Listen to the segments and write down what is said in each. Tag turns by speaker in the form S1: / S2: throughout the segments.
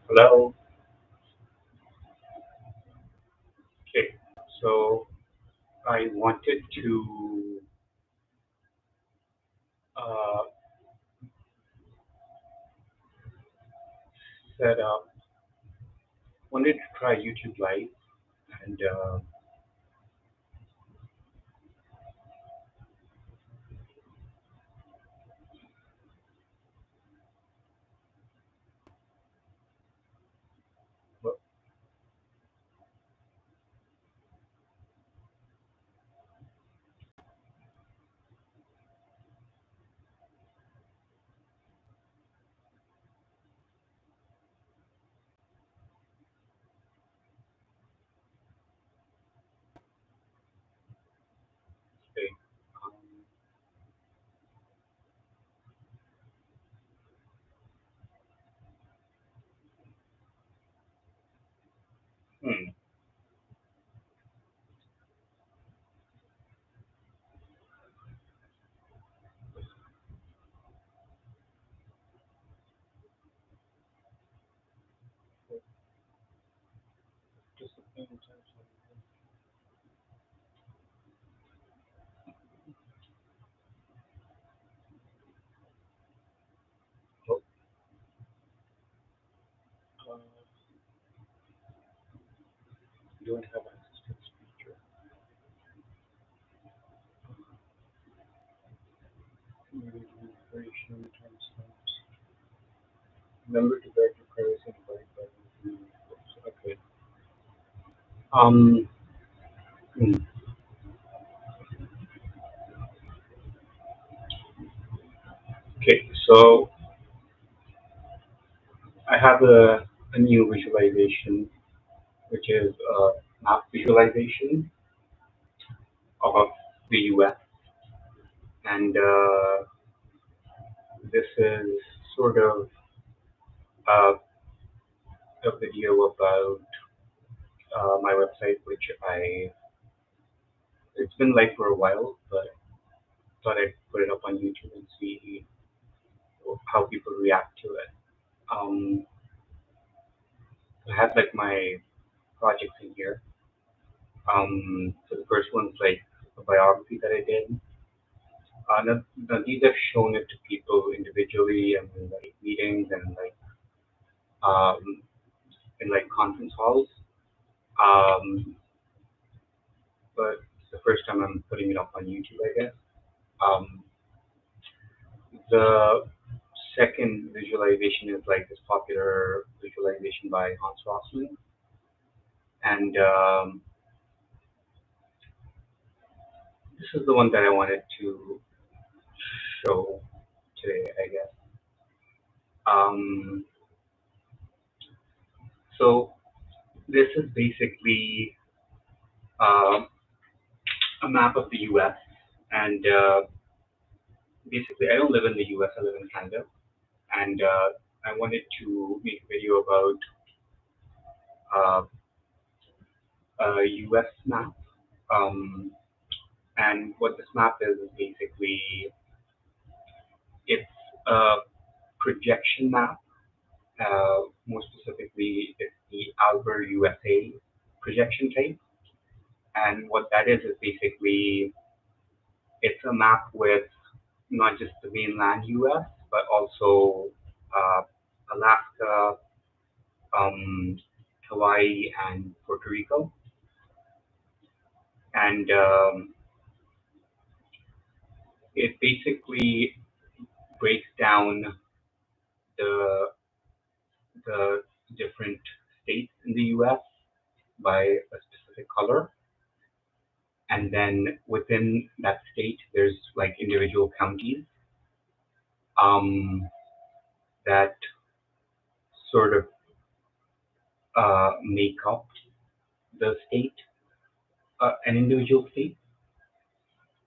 S1: Hello. Okay. So I wanted to uh, set up, wanted to try YouTube Live, and well, okay. Um, hmm, just a few times. Oh, uh, don't have access to this feature. Maybe duration, timestamps. Remember to guide your privacy and abide by the rules. Okay. Um. hmm, Okay. So I have a new visualization, which is map visualization of the US, and this is sort of uh, a video about my website, which it's been like for a while, but thought I'd put it up on YouTube and see how people react to it. Um, I have like my projects in here. So the first one's like a biography that I did. Now these I've shown it to people individually and in like meetings and like um, in like conference halls. Um, but it's the first time I'm putting it up on YouTube, I guess. Um, the second visualization is like this popular visualization by Hans Rosling, and this is the one that I wanted to show today, I guess. Um, so this is basically um a map of the U.S. and basically I don't live in the U.S. I live in Canada, and I wanted to make a video about uh, a U.S. map. Um, and what this map is basically it's a projection map. More specifically, it's the AlberUSA projection type. And what that is basically it's a map with not just the mainland U.S. but also uh, Alaska, um, Hawaii, and Puerto Rico. And it basically breaks down the the different states in the U.S. by a specific color, and then within that state, there's like individual counties um, that sort of make up the state, an individual state,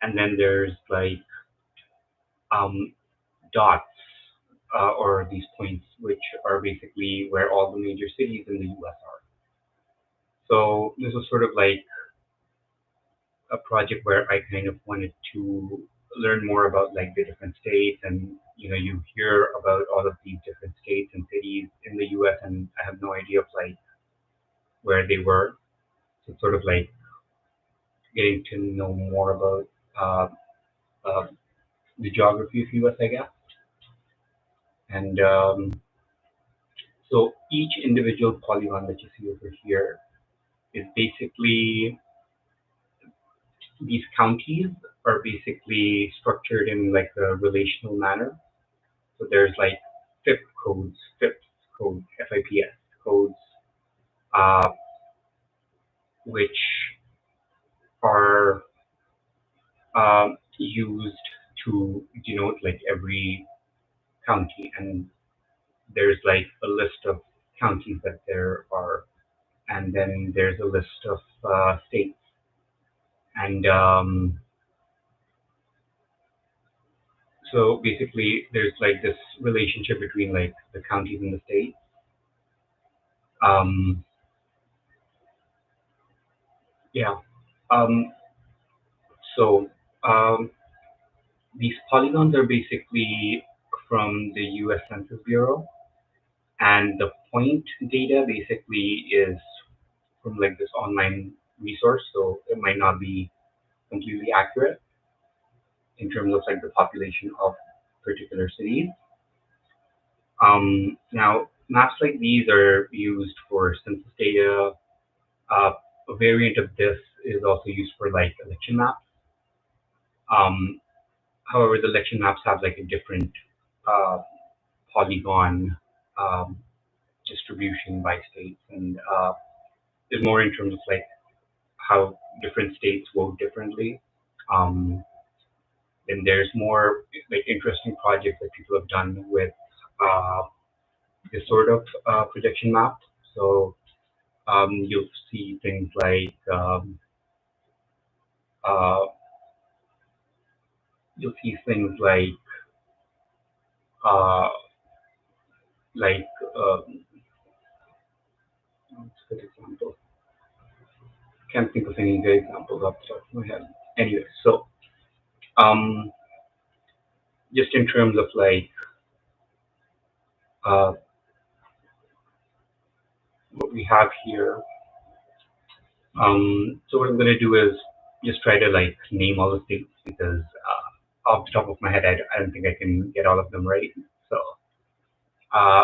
S1: and then there's like um, dots or these points, which are basically where all the major cities in the U.S. are. So this is sort of like a project where I kind of wanted to learn more about like the different states, and you hear about all of these different states and cities in the U.S. and I have no idea of like where they were. So it's sort of like getting to know more about uh, uh, the geography of U.S. I guess, and so each individual polygon that you see over here is basically these counties are basically structured in like a relational manner. So there's like FIP codes, FIPS codes, FIPS codes, uh, which are used to denote like every county, and there's like a list of counties that there are, and then there's a list of states, and so basically there's like this relationship between like the counties and the states. Um, yeah. Um, so um, these polygons are basically from the U.S. Census Bureau, and the point data basically is from like this online resource, so it might not be completely accurate in terms of like the population of particular cities. Now, maps like these are used for census data. Uh, a variant of this is also used for like election maps. Um, However, the election maps have like a different uh, polygon um, distribution by states, and is more in terms of like how different states vote differently. Um, then there's more like interesting projects that people have done with uh, this sort of projection map. So you'll see things uh, you'll see things uh, like what's a good example? Can't think of any good examples off the top of my head. Anyway, so um, just in terms of like uh, what we have here, so what I'm going to do is just try to like name all the states because off the top of my head, I don't think I can get all of them right. So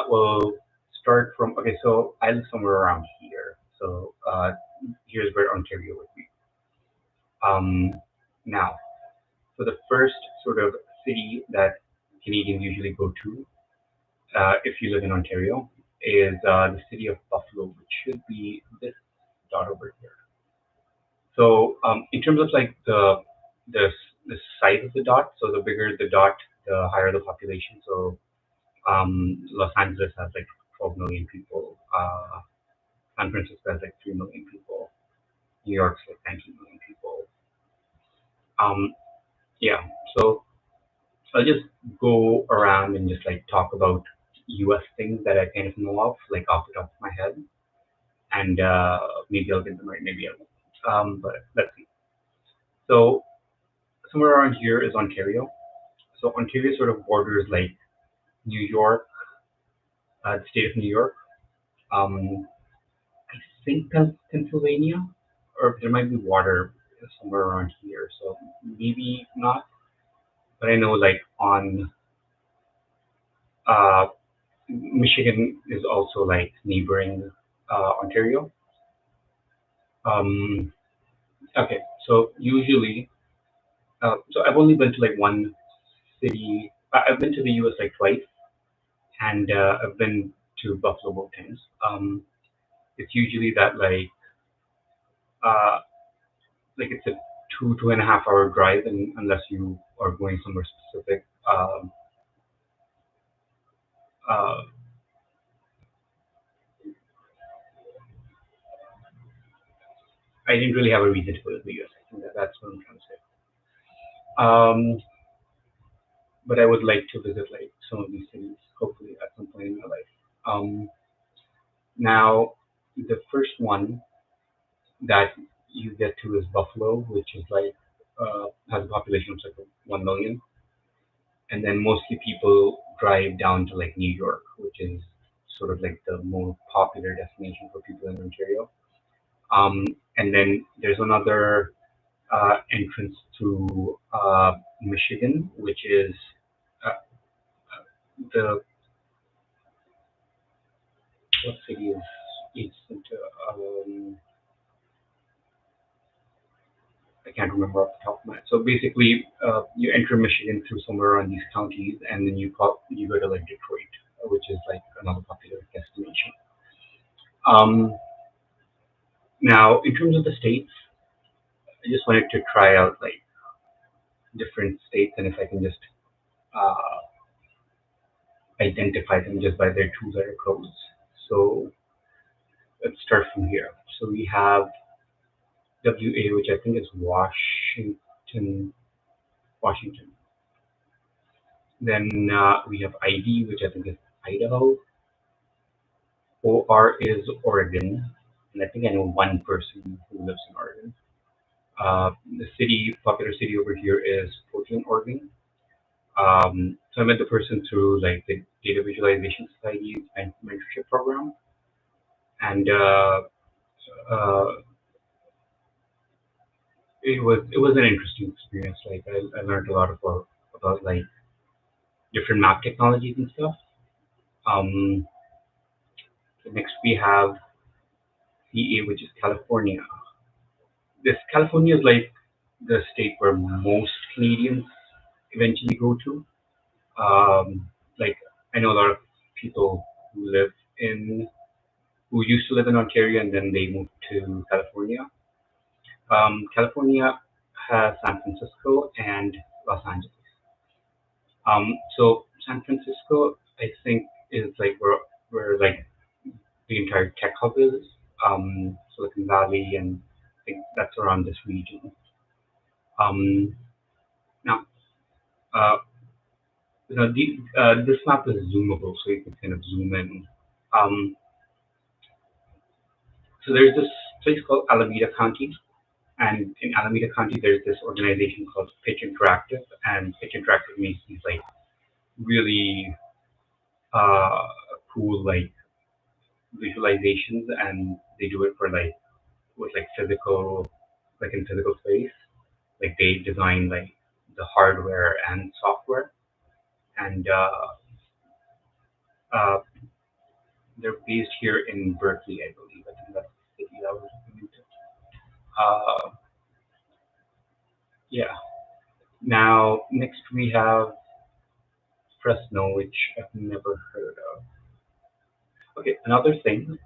S1: we'll start from, okay, so I live somewhere around here. So here's where Ontario would be. Now, so the first sort of city that Canadians usually go to, if you live in Ontario, is the city of Buffalo, which should be this dot over here. So in terms of like the the size of the dot, so the bigger the dot, the higher the population. So Los Angeles has like 12 million people. San Francisco has like 3 million people. New York's like 19 million people. Um, yeah, so I'll just go around and just like talk about US things that I kind of know of, like off the top of my head. And maybe I'll get them right, maybe I won't. But let's see. So somewhere around here is Ontario. So Ontario sort of borders like New York, the state of New York. Um, I think Pennsylvania, or there might be water somewhere around here. So maybe not, but I know like on uh, Michigan is also like neighboring Ontario. Um, okay, so usually, so I've only been to like one city. I've been to the U.S. like twice, and I've been to Buffalo both times. It's usually that uh, like it's a 2.5 hour drive, and unless you are going somewhere specific. Uh, I didn't really have a reason to go to the US. I think that's what I'm trying to say. But I would like to visit like some of these cities, hopefully at some point in my life. Now, the first one that you get to is Buffalo, which is like has a population of like 1 million, and then mostly people drive down to like New York, which is sort of like the more popular destination for people in Ontario. Um, and then there's another entrance to Michigan, which is uh, the what city is east into I can't remember off the top of my head. So basically, you enter Michigan through somewhere around these counties, and then you go to like Detroit, which is like another popular destination. Um, Now, in terms of the states, I just wanted to try out like different states, and if I can just uh, identify them just by their two-letter codes. So let's start from here. So we have WA, which I think is Washington, Washington. Then we have ID, which I think is Idaho. OR is Oregon, and I think I know one person who lives in Oregon. The city, popular city over here is Portland, Oregon. So I met the person through like the Data Visualization Society and mentorship program, and uh, it was an interesting experience. Like I learned a lot about like different map technologies and stuff. Um, so next we have CA, which is California. This California is like the state where most Canadians eventually go to. Like I know a lot of people who live in who used to live in Ontario and then they moved to California. California has San Francisco and Los Angeles. So San Francisco, I think, is like where like the entire tech hub is, Silicon Valley, and I think that's around this region. Um, Now, uh, this map is zoomable, so you can kind of zoom in. Um, so there's this place called Alameda County, and in Alameda County, there's this organization called Pitch Interactive, and Pitch Interactive makes these like really uh, cool like visualizations, and they do it for like with like physical, like in physical space. Like they design like the hardware and software, and uh, they're based here in Berkeley, I believe. I think that's the city I was looking into. Uh, yeah. Now next we have Fresno, which I've never heard of. Okay, another thing,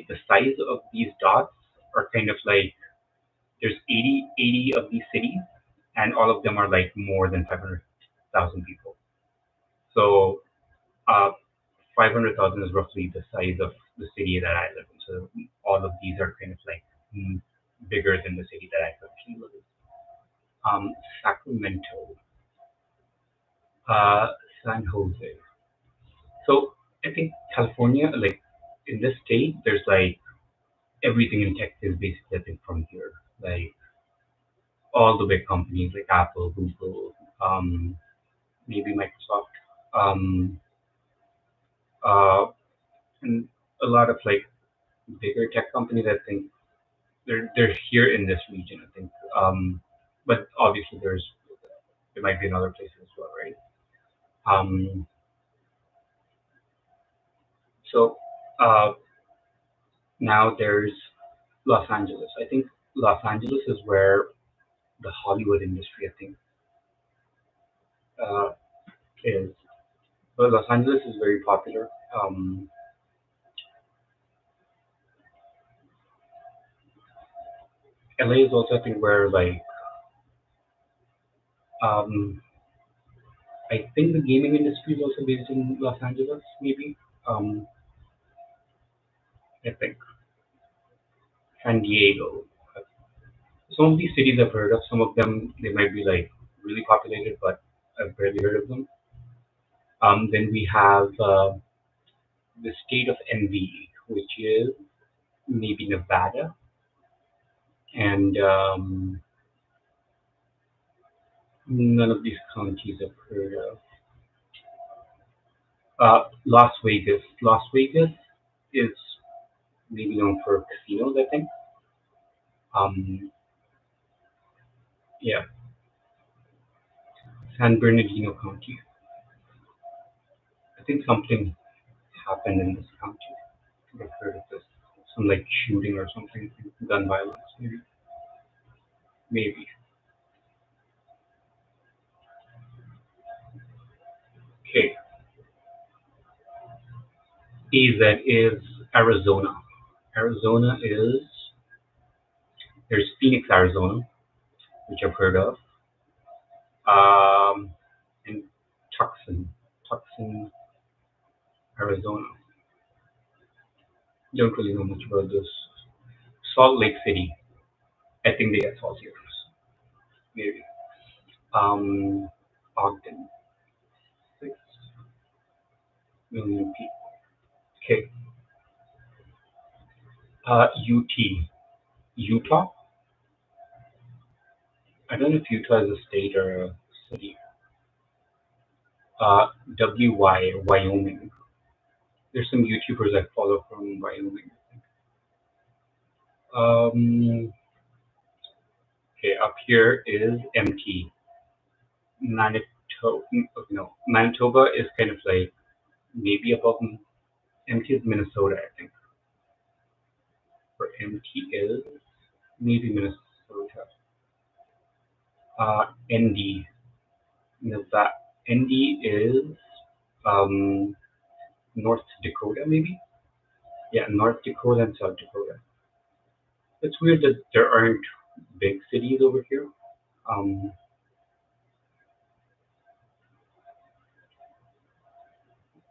S1: the size of these dots are kind of like there's 80 of these cities, and all of them are like more than 500,000 people. So 500,000 is roughly the size of the city that I live in. So all of these are kind of like bigger than the city that I currently live in. Sacramento, uh, San Jose. So I think California, like in this state, there's like everything in tech is basically I think from here. Like all the big companies like Apple, Google, maybe Microsoft, um, uh, and a lot of like bigger tech companies. I think they're here in this region. I think, but obviously there might be in other places as well, right? Um, so uh, now there's Los Angeles. I think Los Angeles is where the Hollywood industry, I think, uh, is. Well, Los Angeles is very popular. LA is also, I think, where like um, I think the gaming industry is also based in Los Angeles, maybe. Um, I think San Diego. Some of these cities I've heard of. Some of them they might be like really populated, but I've barely heard of them. Then we have the state of Envy, which is maybe Nevada. and none of these counties I've heard of. Las Vegas. Las Vegas is maybe known for casinos, I think. Um, yeah, San Bernardino County. I think something happened in this county. I've heard of this. Some like shooting or something, gun violence, maybe. Maybe. Okay. AZ is Arizona. Arizona is there's Phoenix, Arizona, which I've heard of, um, and Tucson, Arizona. Don't really know much about this. Salt Lake City. I think they get salty rivers, maybe. Um, Ogden, 6 million people. Okay. UT, Utah. I don't know if Utah is a state or a city. WY, Wyoming. There's some YouTubers I follow from Wyoming. Um, okay, up here is MT. Manitoba. No, Manitoba is kind of like maybe above MT is Minnesota, I think. Where MT is maybe Minnesota. ND. Nevada. ND is um, North Dakota, maybe. Yeah, North Dakota and South Dakota. It's weird that there aren't big cities over here. Um,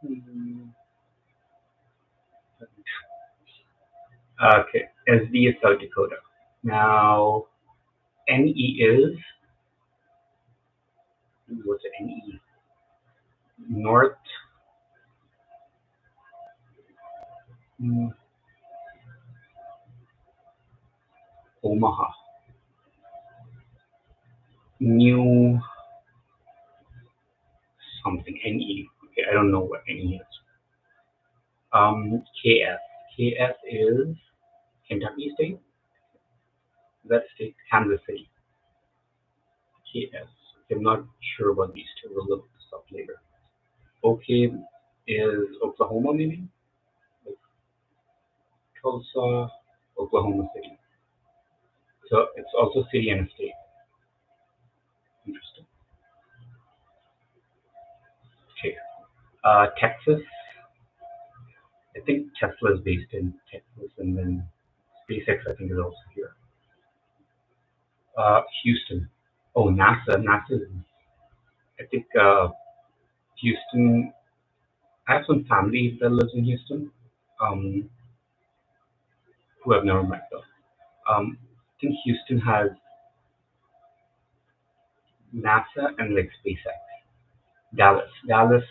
S1: hmm, okay, SD is South Dakota. Now, NE is, what's it, NE? North, mm, Omaha. New something, NE. Okay, I don't know what NE is. KS. KS is Kentucky State? Is that state? Kansas City. KS. Okay, I'm not sure about these two. We'll look this up later. OK is Oklahoma, maybe? Like Tulsa, Oklahoma City. So it's also city and a state. Interesting. Okay. Texas. I think Tesla is based in Texas, and then SpaceX, I think, is also here. Houston. Oh, NASA. NASA is, I think, Houston. I have some family that lives in Houston, um, who I've never met though. I think Houston has NASA and like SpaceX. Dallas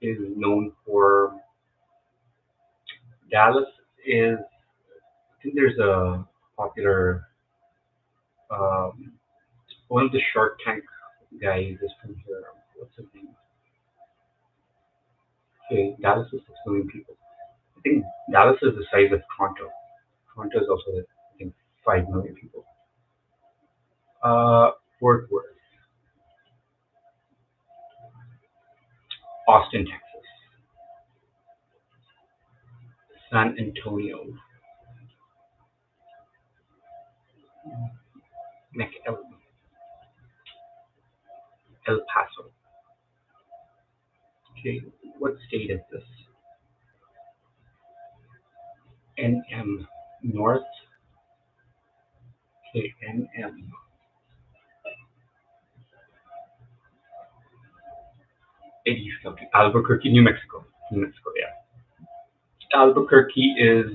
S1: is known for Dallas is I think there's a popular um, one of the Shark Tank guys is from here. What's his name? Okay, Dallas is 6 million people. I think Dallas is the size of Toronto. Toronto is also I think 5 million people. Fort Worth, Austin, Texas, San Antonio, McAllen, El Paso. Okay, what state is this? NM, North. Okay, NM. East something. Albuquerque, New Mexico. New Mexico, yeah. Albuquerque is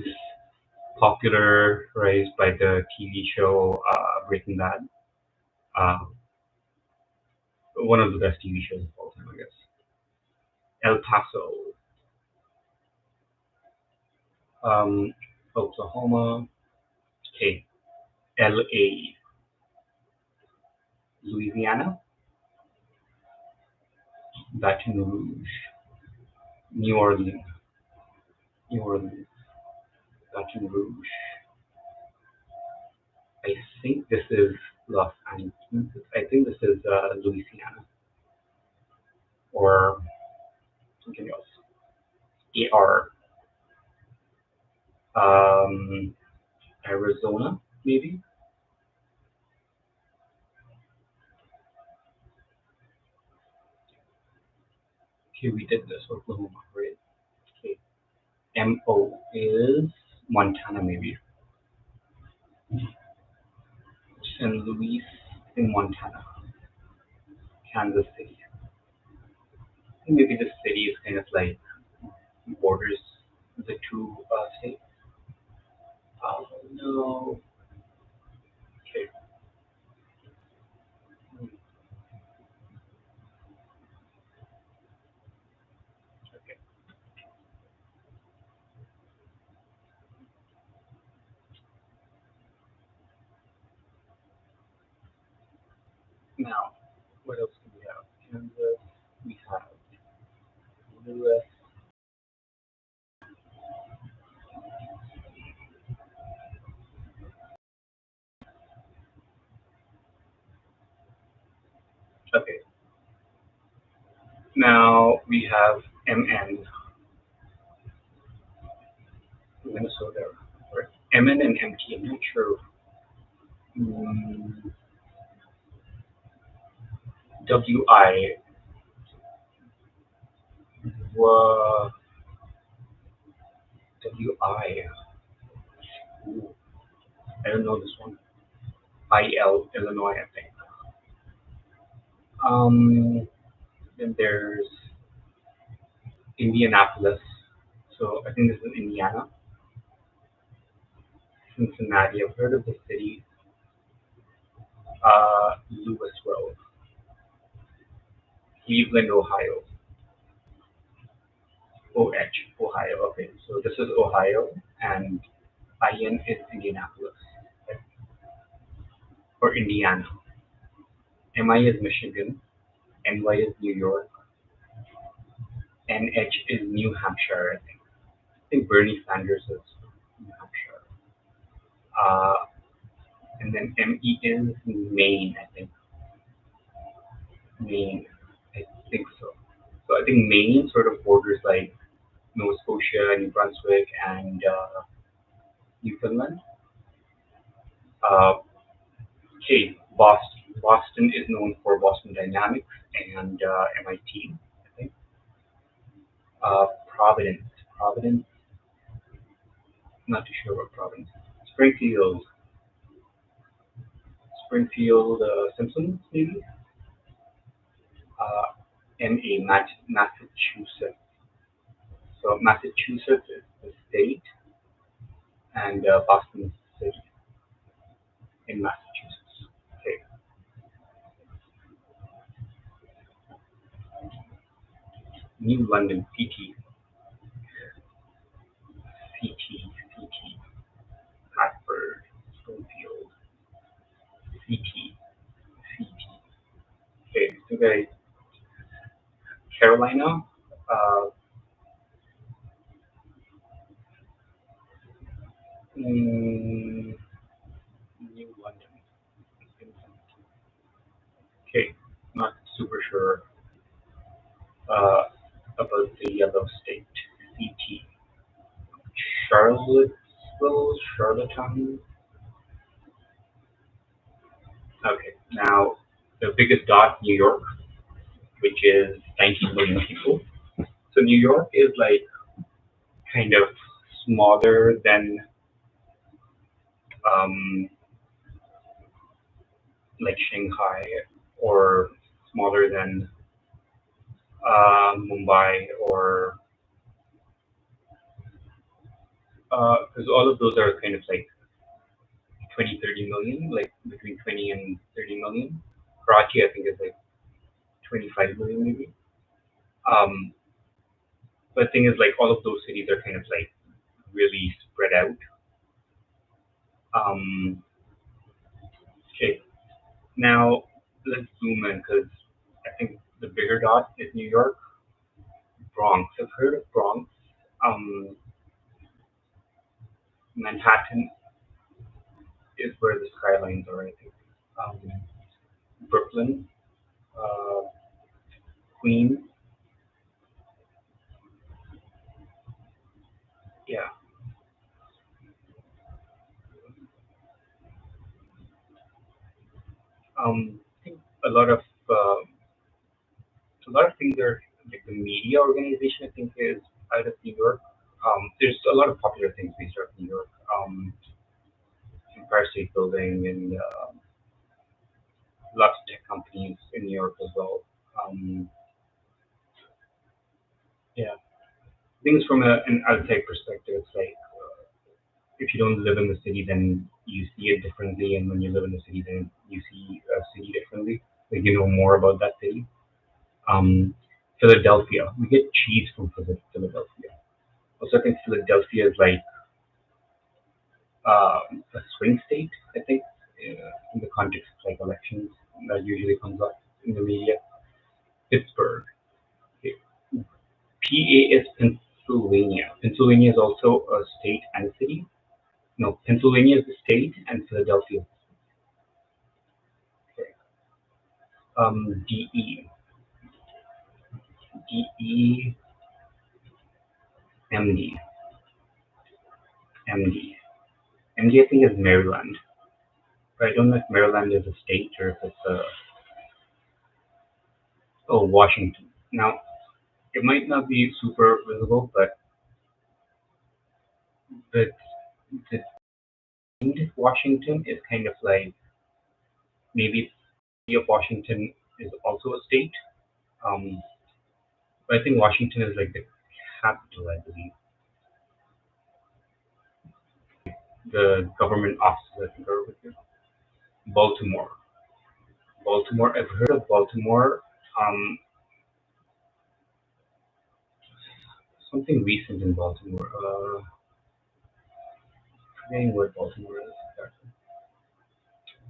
S1: popularized by the TV show Breaking Bad. Uh, one of the best TV shows of all time, I guess. El Paso, Oklahoma. Okay, LA, Louisiana, Baton Rouge, New Orleans, New Orleans, Baton Rouge. I think this is Los Angeles. I think this is Louisiana or something else. AR, um, Arizona, maybe. Okay, we did this. Oklahoma, right? Okay. MO is Montana, maybe. St. Louis in Montana, Kansas City. I think maybe the city is kind of like borders the two states. Oh no. Okay. Okay. Now, what else do we have? Kansas. We have Lewis. Okay. Now we have MN, Minnesota. Or MN and MT. I'm not sure. Mm, WI. WI. Ooh, I don't know this one. IL, Illinois, I think. Then there's Indianapolis. So I think this is Indiana. Cincinnati. I've heard of the city. Louisville. Cleveland, Ohio. OH, Ohio. Okay, so this is Ohio, and IN is Indianapolis, okay, or Indiana. MI is Michigan. NY is New York. NH is New Hampshire, I think. I think Bernie Sanders is New Hampshire. Uh, and then ME is Maine, I think. Maine, I think so. So I think Maine sort of borders like Nova Scotia, New Brunswick, and Newfoundland. Uh, okay, Boston. Boston is known for Boston Dynamics and MIT, I think. Providence. Providence, not too sure about Providence. Springfield. Springfield Simpsons, maybe. MA, Massachusetts. So Massachusetts is the state, and Boston City in Massachusetts. Okay. New London, CT, CT, Hartford, Springfield, CT, CT. Okay, so guys, Carolina, uh, mm, New London. Okay, not super sure uh, about the yellow state, CT. Charlottesville, Charlottetown. Okay, now the biggest dot, New York, which is 19 million people. So New York is like kind of smaller than um, like Shanghai or smaller than Mumbai or because all of those are kind of like 20, 30 million, like between 20 and 30 million. Karachi, I think, is like 25 million maybe. Um, but the thing is, like, all of those cities are kind of like really spread out. Okay, now let's zoom in because I think the bigger dot is New York. Bronx. I've heard of Bronx. Um, Manhattan is where the skylines are, I think. Um, Brooklyn, uh, Queens, yeah. I think a lot of uh, a lot of things are like the media organization. I think is out of New York. There's a lot of popular things based out of New York. Empire State Building and lots of tech companies in New York as well. Um, yeah, things from an outside perspective, it's like if you don't live in the city, then you see it differently, and when you live in the city, then you see a city differently. Like you know more about that city. Um, Philadelphia, we get cheese from Philadelphia. Also, I think Philadelphia is like a swing state. I think in the context of like elections, that usually comes up in the media. Pittsburgh, okay. PA is Pennsylvania. Pennsylvania is also a state and a city. No, Pennsylvania is the state, and Philadelphia is the state. DE, DE, MD, MD. MD, I think is Maryland. But I don't know if Maryland is a state or if it's a, oh, Washington. Now, it might not be super visible, but the, the state of Washington is kind of like maybe the city of Washington is also a state. Um, but I think Washington is like the capital, I believe. The government offices, I think, are over here. Baltimore. Baltimore, I've heard of Baltimore. Um, Something recent in Baltimore. Forgetting what Baltimore is exactly.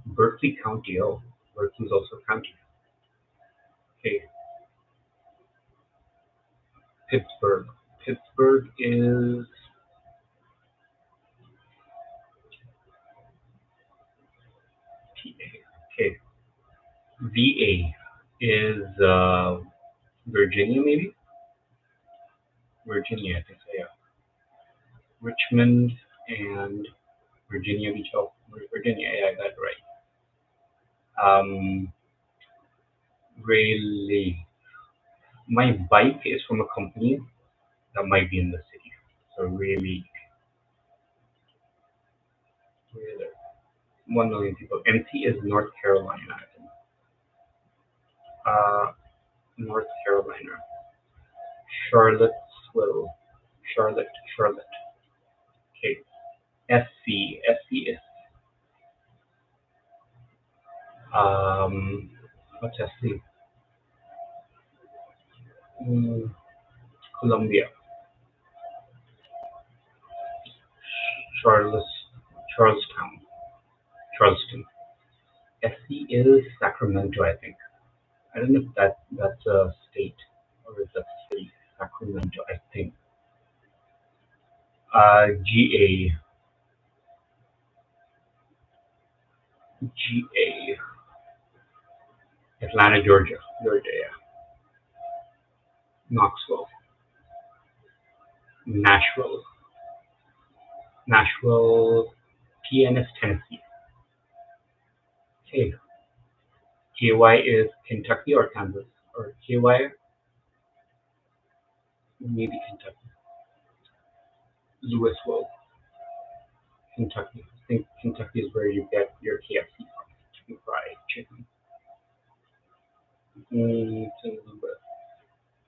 S1: Berkeley County. Oh, Berkeley is also a county. Okay, Pittsburgh. Pittsburgh is PA. Okay, VA is Virginia, maybe. Virginia, I think so. Yeah, Richmond and Virginia Beach. Oh, Virginia. Yeah, I got it right. Raleigh. My bike is from a company that might be in the city. So really, really 1 million people. MC is North Carolina, I think. Uh, North Carolina. Charlottesville. Charlotte, Charlotte. Okay. SC. SC is um what's SC? Mm, Columbia. Charles Charlestown. Charleston. SC is Sacramento, I think. I don't know if that's a state or if that's a city. Sacramento, I think. GA, Atlanta, Georgia, Georgia, yeah. Knoxville, Nashville, Nashville, PNS, Tennessee. Okay, KY is Kentucky or Kansas, or KY, maybe Kentucky. Louisville, Kentucky. I think Kentucky is where you get your KFC from, chicken fried chicken.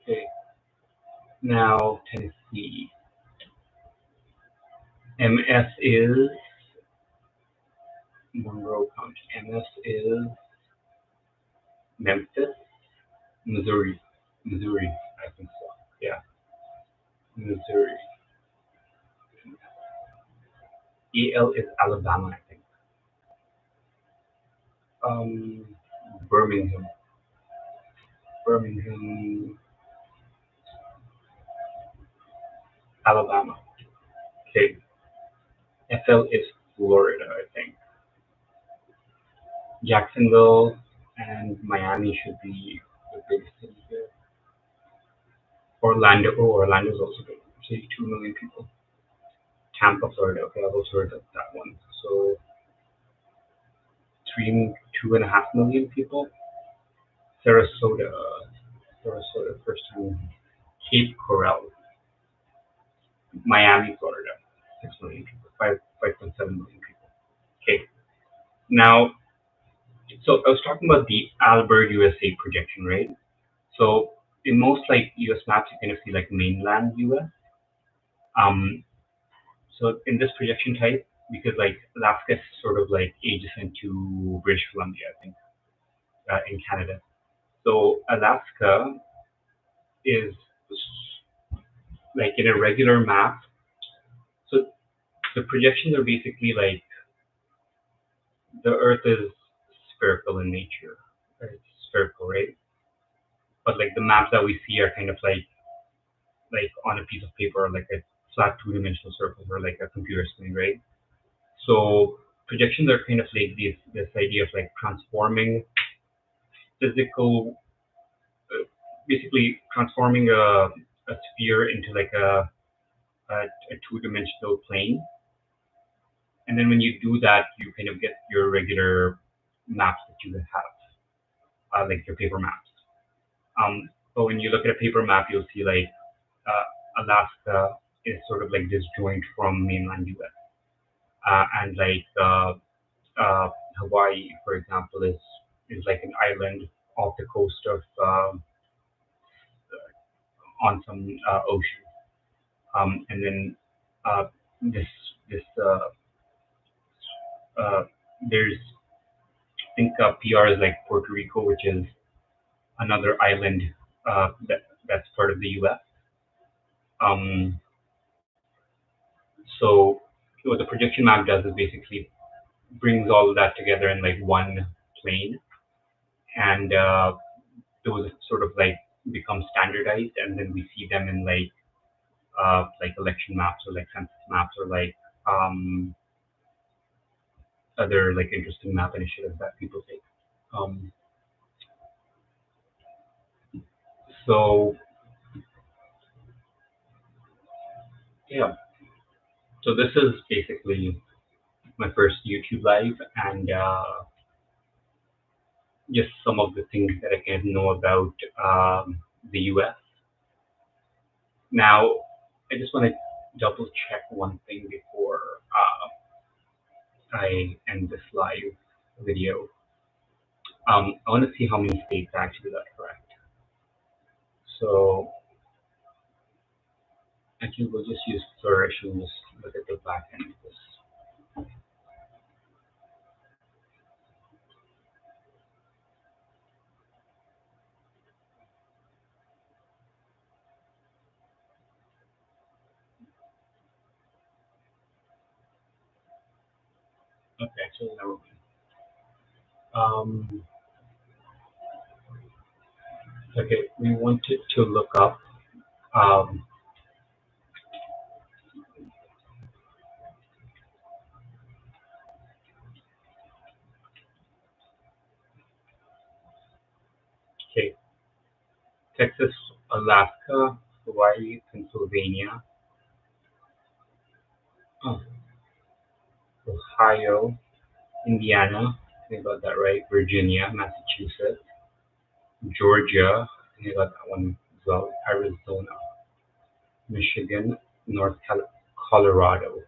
S1: Okay, now Tennessee. MS is Monroe County. MS is Memphis, Missouri. Missouri, I think so. Yeah, Missouri. AL is Alabama, I Um, Birmingham, Birmingham, Alabama. Okay, FL is Florida, I think. Jacksonville and Miami should be the biggest city here. Orlando, oh, Orlando is also big. Say 2 million people. Tampa, Florida. Okay, I've also heard of that one. So 2.5 million people. Sarasota, Sarasota, first time. Cape Coral, Miami, Florida, 6 million people, 5.7 million people. Okay, now, so I was talking about the AlberUSA projection, right? So in most like US maps, you kind of see like mainland US. Um, so in this projection type, because like Alaska is sort of like adjacent to British Columbia, I think, in Canada. So Alaska is like in a regular map. So the projections are basically like the Earth is spherical in nature. It's spherical, right? But like the maps that we see are kind of like on a piece of paper, like a flat two-dimensional surface or like a computer screen, right? So projections are kind of like this idea of like transforming physical, basically transforming a sphere into like a two-dimensional plane. And then when you do that, you kind of get your regular maps that you would have, like your paper maps. But when you look at a paper map, you'll see like Alaska is sort of like disjoint from mainland US, and like Hawaii, for example, is like an island off the coast of on some ocean, and then uh, this this uh, there's I think PR is like Puerto Rico, which is another island that's part of the U.S. Um, so what the projection map does is basically brings all of that together in like one plane, and those sort of like become standardized, and then we see them in like election maps or like census maps or like other like interesting map initiatives that people take. Um, so yeah, so this is basically my first YouTube live, and just some of the things that I can know about the US. Now, I just want to double check one thing before I end this live video. I want to see how many states actually got correct. So actually, we'll just use flourish and just look at the back end of this. Okay, actually, never mind. Um, okay, we wanted to look up. Um, okay, Texas, Alaska, Hawaii, Pennsylvania, oh, Ohio, Indiana. I think I got that right. Virginia, Massachusetts, Georgia. I think I got that one as well. Arizona, Michigan, Colorado.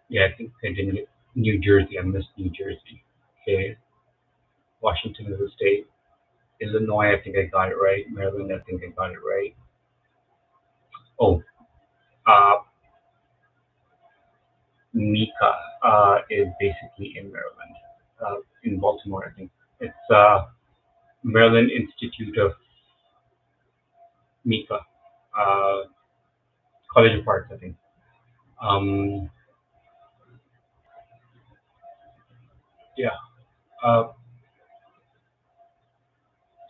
S1: Yeah, I think I didn't get New Jersey. I missed New Jersey. Okay, Washington is a state. Illinois, I think I got it right. Maryland, I think I got it right. Oh, uh, Mika is basically in Maryland, in Baltimore, I think. It's Maryland Institute of Mika, uh, College of Arts, I think. Um, yeah. Uh,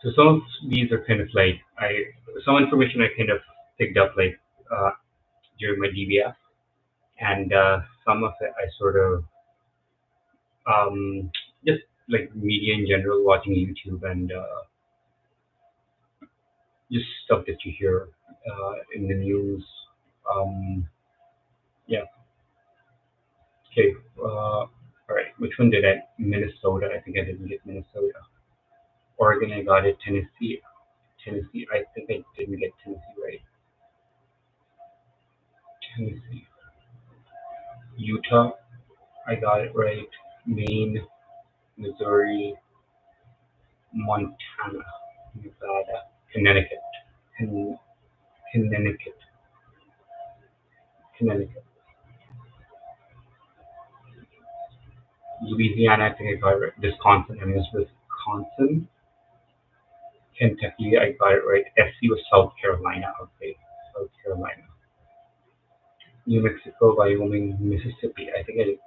S1: so some of these are kind of like some information I kind of picked up like during my DBS, and some of it I sort of um, just like media in general, watching YouTube and just stuff that you hear in the news. Um, yeah. Okay. All right. Which one did I? Minnesota. I think I didn't get Minnesota. Oregon. I got it. Tennessee. Tennessee. I think I didn't get Tennessee right. Tennessee. Utah. I got it right. Maine. Missouri. Montana. Nevada. Connecticut. Con- Connecticut. Connecticut. Louisiana. I think I got it right. Wisconsin. I mean, it's Wisconsin. Kentucky. I got it right. SC was South Carolina. Okay. South Carolina. New Mexico, Wyoming, Mississippi. I think I did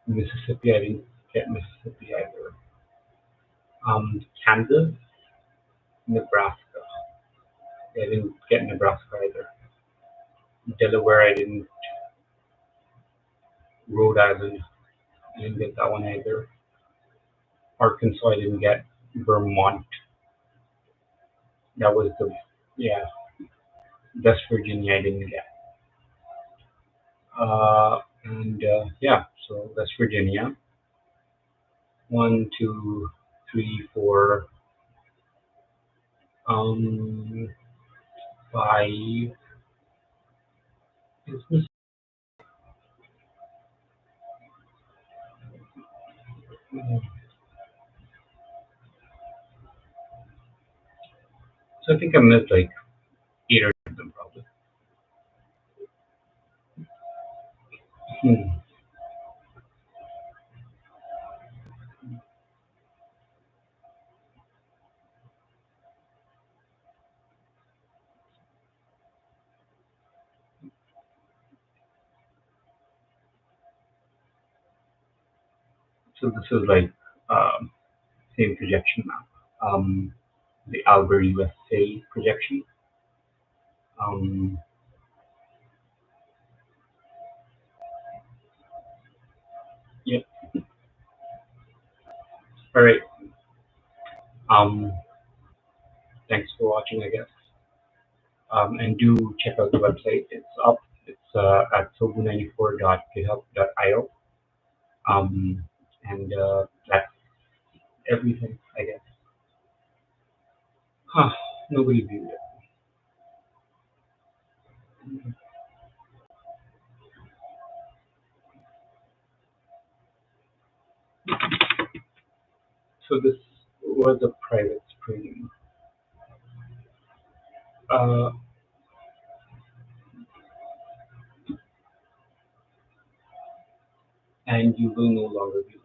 S1: Mississippi. I didn't get Mississippi either. Kansas, Nebraska. I didn't get Nebraska either. Delaware. I didn't. Rhode Island. I didn't get that one either. Arkansas. I didn't get. Vermont. That was the yeah. West Virginia. I didn't get. And yeah. So West Virginia. One, two, three, four. Um, five. Is this So I think I missed like eight or nine of them probably. Hmm. So this is like um, same projection map. The AlberUSA projection. Um, yeah. All right. Um, thanks for watching, I guess. And do check out the website. It's up. It's at sobu94.github.io. Um, and that's everything, I guess. Huh. Nobody viewed it. So this was a private screening. Uh, and you will no longer be